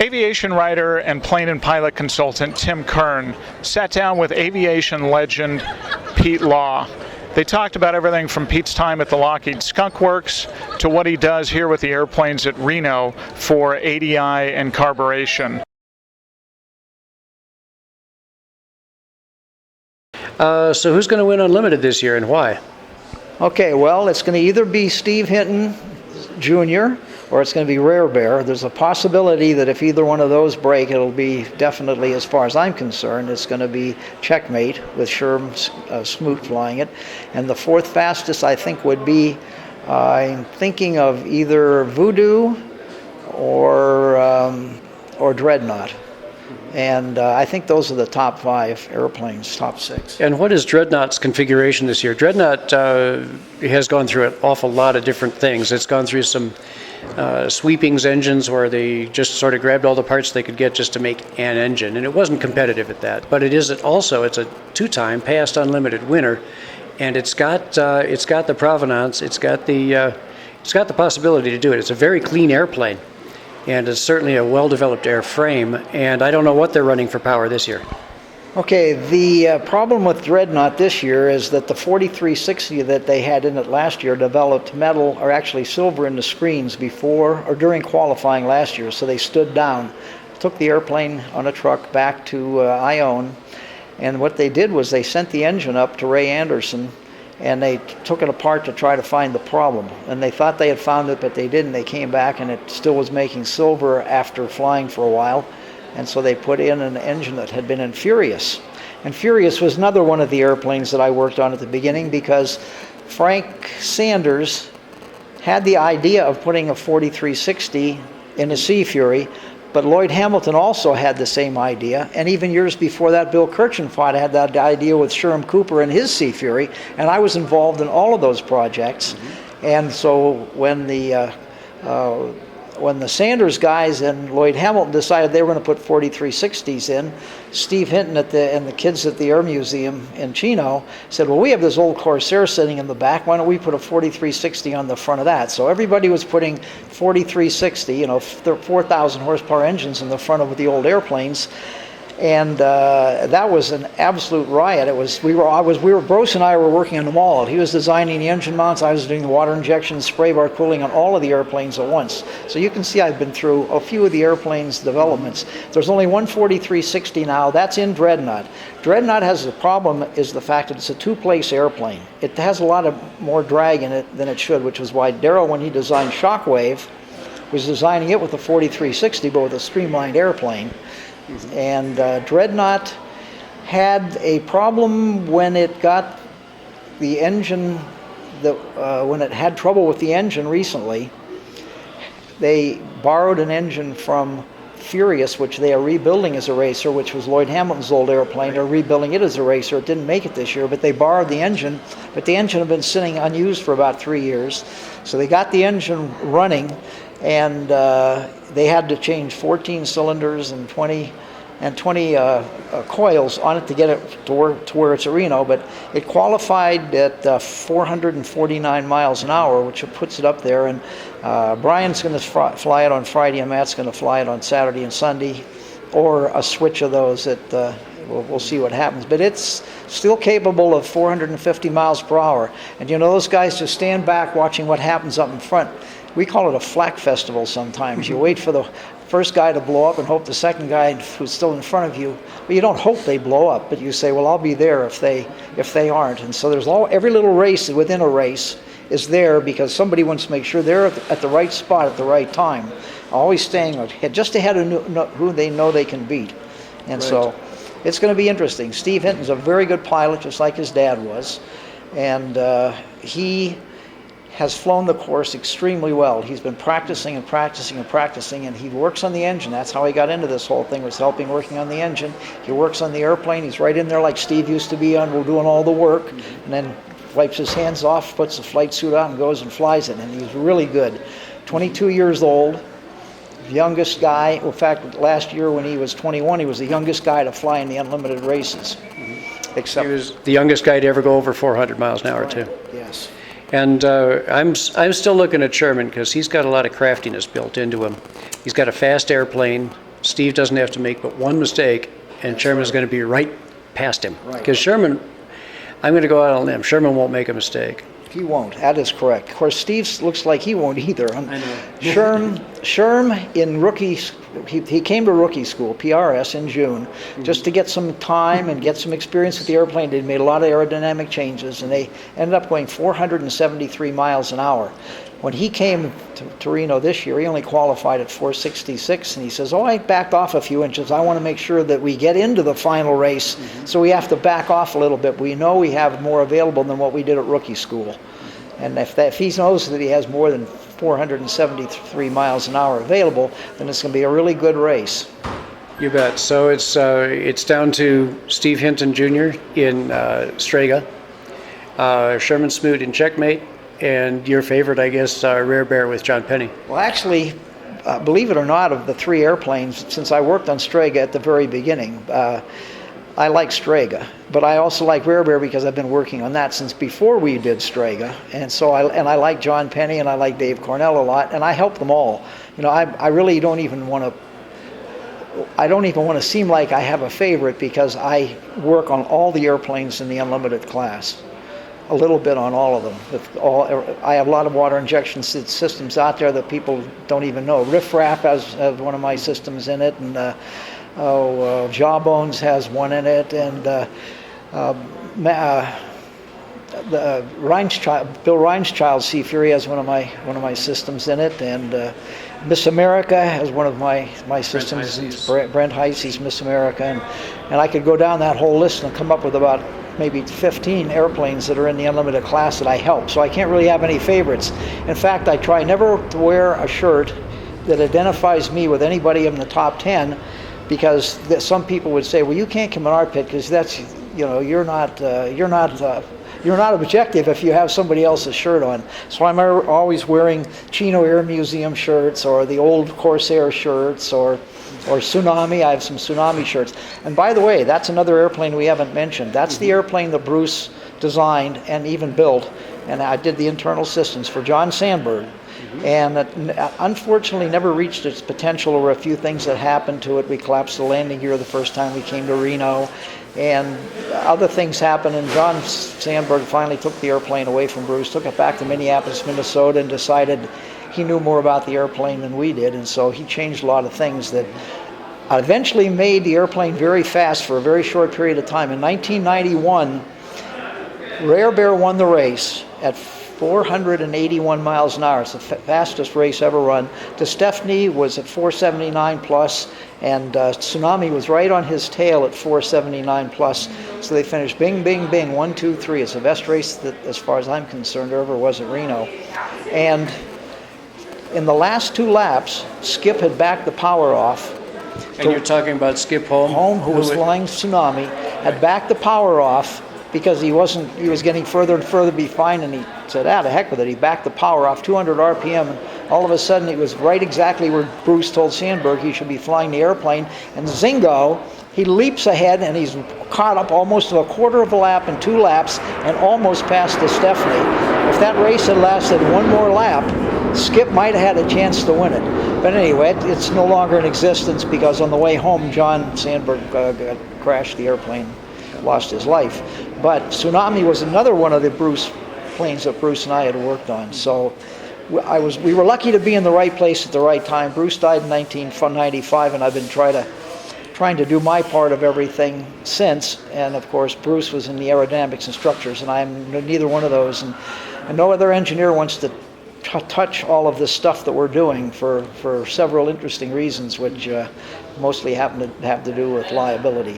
Aviation writer and plane and pilot consultant Tim Kern sat down with aviation legend Pete Law. They talked about everything from Pete's time at the Lockheed Skunk Works to what he does here with the airplanes at Reno for ADI and carburation. So who's going to win Unlimited this year and why? Okay, well, it's going to either be Steve Hinton Jr. or it's going to be RareBear. There's a possibility that if either one of those break, it'll be definitely, as far as I'm concerned, it's going to be checkmate with Sherm Smoot flying it. And the fourth fastest, I think, would be, I'm thinking of either Voodoo or Dreadnot. And I think those are the top 5 airplanes, top 6. And what is Dreadnot's configuration this year? Dreadnot has gone through an awful lot of different things. It's gone through some sweepings engines where they just sort of grabbed all the parts they could get just to make an engine, and it wasn't competitive at that. But it is also, it's a 2-time past Unlimited winner, and it's got the provenance, it's got the possibility to do it. It's a very clean airplane. And it's certainly a well-developed airframe, and I don't know what they're running for power this year. Okay, the problem with Dreadnought this year is that the 4360 that they had in it last year developed metal, or actually silver, in the screens before or during qualifying last year, so they stood down, took the airplane on a truck back to Ione, and what they did was they sent the engine up to Ray Anderson, and they took it apart to try to find the problem. And they thought they had found it, but they didn't. They came back and it still was making silver after flying for a while. And so they put in an engine that had been in Furious. And Furious was another one of the airplanes that I worked on at the beginning, because Frank Sanders had the idea of putting a 4360 in a Sea Fury, but Lloyd Hamilton also had the same idea, and even years before that, Bill Kirchenfeld had that idea with Sherm Cooper and his Sea Fury, and I was involved in all of those projects. And so when the Sanders guys and Lloyd Hamilton decided they were going to put 4360s in, Steve Hinton and the kids at the Air Museum in Chino said, well, we have this old Corsair sitting in the back, why don't we put a 4360 on the front of that? So everybody was putting 4360, 4,000 horsepower engines in the front of the old airplanes. And that was an absolute riot. Bruce and I were working on them all. He was designing the engine mounts. I was doing the water injection, spray bar cooling on all of the airplanes at once. So you can see I've been through a few of the airplanes' developments. There's only one 4360 now. That's in Dreadnought. Dreadnought has the problem is the fact that it's a 2-place airplane. It has a lot of more drag in it than it should, which is why Darrell, when he designed Shockwave, was designing it with a 4360, but with a streamlined airplane. And Dreadnought had a problem when it got the engine, when it had trouble with the engine recently. They borrowed an engine from Furious, which they are rebuilding as a racer, which was Lloyd Hamilton's old airplane. They're rebuilding it as a racer. It didn't make it this year, but they borrowed the engine. But the engine had been sitting unused for about 3 years. So they got the engine running, and they had to change 14 cylinders and 20 coils on it to get it to where it's a Reno, but it qualified at 449 miles an hour, which puts it up there. And Brian's going to fly it on Friday, and Matt's going to fly it on Saturday and Sunday, or a switch of those. We'll see what happens. But it's still capable of 450 miles per hour. And those guys just stand back watching what happens up in front. We call it a flak festival sometimes. You wait for the first guy to blow up and hope the second guy who's still in front of you, well, you don't hope they blow up, but you say, well, I'll be there if they aren't. And so there's every little race within a race is there because somebody wants to make sure they're at the right spot at the right time, always staying just ahead of who they know they can beat. And right. So it's going to be interesting. Steve Hinton's a very good pilot, just like his dad was, and he has flown the course extremely well. He's been practicing and practicing and practicing, and he works on the engine. That's how he got into this whole thing, was working on the engine. He works on the airplane. He's right in there like Steve used to be on. We're doing all the work, and then wipes his hands off, puts the flight suit on, and goes and flies it. And he's really good. 22 years old, youngest guy. In fact, last year when he was 21, he was the youngest guy to fly in the unlimited races. Except he was the youngest guy to ever go over 400 miles an hour, too. Yes. And I'm still looking at Sherman because he's got a lot of craftiness built into him. He's got a fast airplane. Steve doesn't have to make but one mistake, and Sherman's going to be right past him. Because Sherman, I'm going to go out on a limb, Sherman won't make a mistake. He won't. That is correct. Of course, Steve looks like he won't either. I know. Sherm in he came to rookie school, PRS, in June, just to get some time and get some experience with the airplane. They made a lot of aerodynamic changes, and they ended up going 473 miles an hour. When he came to Reno this year, he only qualified at 466, and he says, I backed off a few inches. I want to make sure that we get into the final race, so we have to back off a little bit. We know we have more available than what we did at rookie school. And if he knows that he has more than 473 miles an hour available, then it's going to be a really good race. You bet. So it's down to Steve Hinton Jr. in Strega, Sherman Smoot in Checkmate, and your favorite, I guess, RareBear with John Penny. Well, actually, believe it or not, of the three airplanes, since I worked on Strega at the very beginning, I like Strega, but I also like RareBear because I've been working on that since before we did Strega, and so I like John Penny and I like Dave Cornell a lot, and I help them all. You know, I really don't even want to seem like I have a favorite because I work on all the airplanes in the unlimited class. A little bit on all of them. I have a lot of water injection systems out there that people don't even know. Riff Raff has one of my systems in it, and Jawbones has one in it, and the Bill Reinschild Sea Fury has one of my systems in it, and Miss America has one of my systems. Brent Heisey's Miss America, and I could go down that whole list and come up with about maybe 15 airplanes that are in the unlimited class that I help. So I can't really have any favorites. In fact, I try never to wear a shirt that identifies me with anybody in the top 10, because some people would say, well, you can't come in our pit because that's, you know, you're not objective if you have somebody else's shirt on. So I'm always wearing Chino Air Museum shirts, or the old Corsair shirts, or Tsunami. I have some Tsunami shirts. And by the way, that's another airplane we haven't mentioned. That's the airplane that Bruce designed and even built, and I did the internal systems for John Sandberg. And it unfortunately never reached its potential. There were a few things that happened to it. We collapsed the landing gear the first time we came to Reno, and other things happened, and John Sandberg finally took the airplane away from Bruce, took it back to Minneapolis, Minnesota, and decided he knew more about the airplane than we did, and so he changed a lot of things that eventually made the airplane very fast for a very short period of time. In 1991, RareBear won the race at 481 miles an hour. It's the fastest race ever run. DeStefany was at 479 plus, and Tsunami was right on his tail at 479 plus. So they finished bing, bing, bing, 1, 2, 3. It's the best race that, as far as I'm concerned, there ever was at Reno. And in the last two laps, Skip had backed the power off. And you're talking about Skip Holm? Who was flying Tsunami, had backed the power off because he was getting further and further behind, and he said, the heck with it. He backed the power off 200 RPM, and all of a sudden it was right exactly where Bruce told Sandberg he should be flying the airplane, and zingo, he leaps ahead and he's caught up almost to a quarter of a lap in 2 laps and almost passed DeStefany. If that race had lasted one more lap, Skip might have had a chance to win it. But anyway, it's no longer in existence because on the way home, John Sandberg crashed the airplane, lost his life. But Tsunami was another one of the planes that Bruce and I had worked on. So we were lucky to be in the right place at the right time. Bruce died in 1995, and I've been trying to do my part of everything since. And of course, Bruce was in the aerodynamics and structures, and I'm neither one of those. And no other engineer wants to touch all of this stuff that we're doing for several interesting reasons, which mostly happen to have to do with liability.